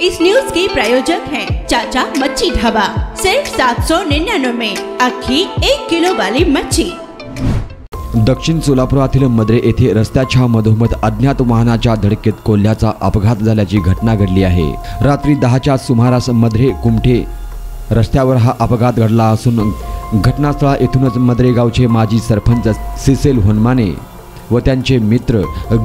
इस news के प्रायोजक हैं चाचा मच्छी ढाबा। सिर्फ 799 में अख्खी 1 किलो वाली मच्छी। दक्षिण सोलापुरातील मद्रे येथे रस्त्याच्या मधोमध अज्ञात वाहनाच्या धडकेत कोल्ह्याचा अपघात झाल्याची घटना घडली आहे। रात्री 10च्या सुमारास मद्रे कुमठे रस्त्यावर हा अपघात घडला असून घटनास्थळा येथूनच मद्रे गावचे माजी सरपंच सिसेल होनमाने व त्यांचे मित्र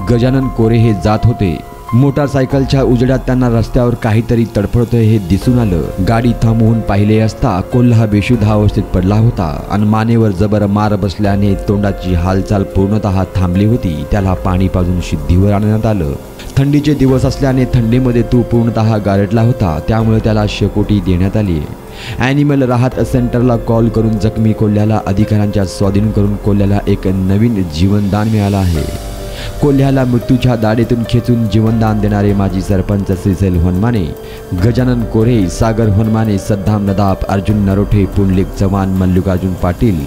गजानन कोरे हे जात होते। मोटारसायकलच्या उजेडात त्यांना रस्त्यावर काहीतरी तडफडतोय हे दिसून आलं। गाडी थांबवून पाहिले असता कोल्हा बेशुद्ध अवस्थेत पडला होता आणि मानेवर जबर मार बसल्याने तोंडाची हालचाल पूर्णतः थांबली होती। त्याला पाणी पाजून शुद्धीवर आणण्यात आलं। थंडीचे दिवस असल्याने थंडीमध्ये तो पूर्णतः गारटला होता, त्यामुळे त्याला शेकोटी देण्यात आली। ॲनिमल राहत सेंटरला कॉल करून जखमी कोल्ह्याला अधिकाऱ्यांच्या स्वाधीन करून कोल्ह्याला एक नवीन जीवनदान मिळालं आहे। कोल्ह्याला मृत्यूच्या दाढेतून खेचून जीवनदान देणारे माजी सरपंच सिसेल होनमाने, गजानन कोरे, सागर होनमाने, सद्दाम नदाब, अर्जुन नरोठे, पुंडलिक चव्हाण, मल्लिकार्जुन पाटील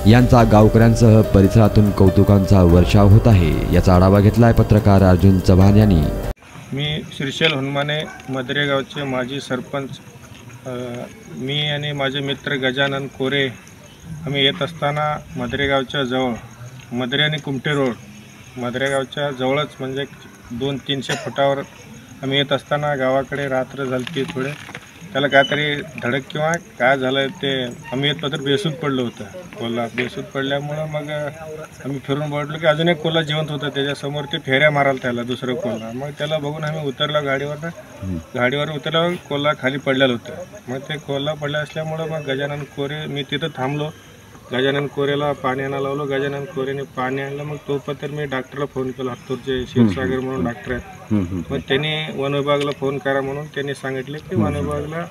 यांचा गावकऱ्यांसह परिसरातून कौतुकांचा वर्षाव होत आहे। याचा आढावा घेतलाय पत्रकार अर्जुन चव्हाण यांनी। मी सिसेल होनमाने मद्रे गावचे माजी सरपंच। मी आणि माझे मित्र गजानन कोरे आम्ही येत असताना मद्रे गावच्या जवळ मद्रे आणि कुमठे रोड मद्रे गावच्या जवळच म्हणजे 200-300 फुटावर आम्ही येत असताना गावाकडे रात्र झाली की थोडे त्याला काहीतरी धडक किंवा काय झालं ते आम्ही येत तर बेसूद पडलं होतं। कोल्हा बेसूद पडल्यामुळं मग आम्ही फिरून बघितलं की अजून एक कोल्हा जिवंत होता, त्याच्यासमोर ते फेऱ्या मारायला त्याला दुसरं कोल्हा। मग त्याला बघून आम्ही उतरला गाडीवर उतरल्यावर कोल्हा खाली पडलेलं होतं। मग ते कोल्हा पडलं असल्यामुळं मग गजानन कोरे मी तिथं थांबलो। गजानन कोरेला पाणी आणायला लावलं। गजानन कोरेने पाणी आणलं। मग तोपर्यंत मी डॉक्टरला फोन केला, हत्तूरचे क्षीरसागर म्हणून डॉक्टर आहेत। मग त्यांनी वन विभागाला फोन करा म्हणून त्यांनी सांगितले की वन विभागाला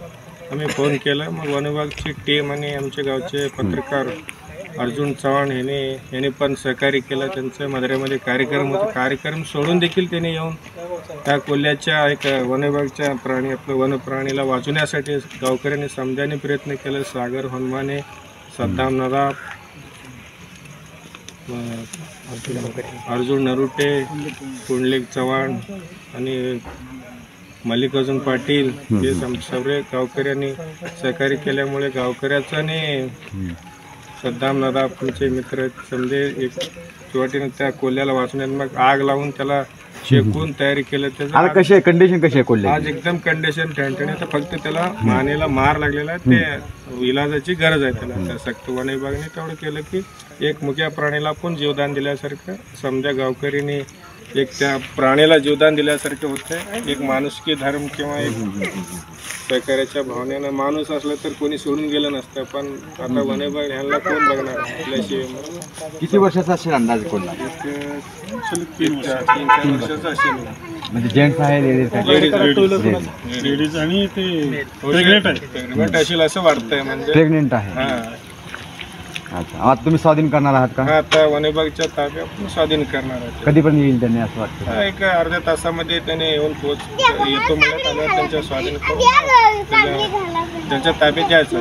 आम्ही फोन केला। मग वन विभागाची टीम आणि आमच्या गावचे पत्रकार अर्जुन चव्हाण यांनी पण सहकार्य केलं। त्यांच्या मद्रेमध्ये कार्यक्रम होता, कार्यक्रम सोडून देखील त्यांनी येऊन त्या कोल्ह्याच्या एक वन विभागाच्या आपलं वनप्राणीला वाचवण्यासाठी गावकऱ्यांनी समजाने प्रयत्न केले। सागर होनमाने, सद्दाम नदाब, अर्जुन नरोठे, पुंडलिक चव्हाण आणि मल्लिकार्जुन पाटील हे सर्व गावकऱ्यांनी सहकार्य केल्यामुळे गावकऱ्याचं आणि सद्दाम नदाब तुमचे मित्र समजे एक सुरुवातीने त्या कोल्ह्याला वाचवण्यात मग आग लावून त्याला शेकून तयारी केलं। त्याचं कंडिशन कशी आहे कोल्ह्याची? आज एकदम कंडिशन ठणठणीत, फक्त त्याला मानेला मार लागलेला आहे, ते इलाजाची गरज आहे त्याला। सक्त वन विभागाने तेवढं केलं की एक मुक्या प्राणीला पण जीवदान दिल्यासारखं समजा गावकरीने एक त्या प्राण्याला जीवदान दिल्यासारखं होतं। एक माणुसकी धर्म किंवा एक सहकार्याच्या भावनेनं माणूस असलं तर कोणी सोडून गेलं नसतं, पण आता वन विभाग ह्यांना कोण बघणार आपल्याशिवाय। किती वर्षाचा असेल अंदाज कोल्हा? 3-4 वर्षाचा असेल। म्हणजे जेंट्स आहे, लेडीज आणि ते प्रेग्नेंट असेल असं वाटतंय, म्हणजे प्रेग्नेंट आहे। अच्छा, आता तुम्ही स्वाधीन करणार आहात का? आता वन विभागाच्या ताब्यात स्वाधीन करणार आहे। कधीपर्यंत येईल त्यांनी असं वाटतं? एक अर्ध्या तासामध्ये त्याने येऊन येतो म्हणत आल्यावर त्यांच्या स्वाधीन करून त्यांच्या ताब्यात द्यायचं।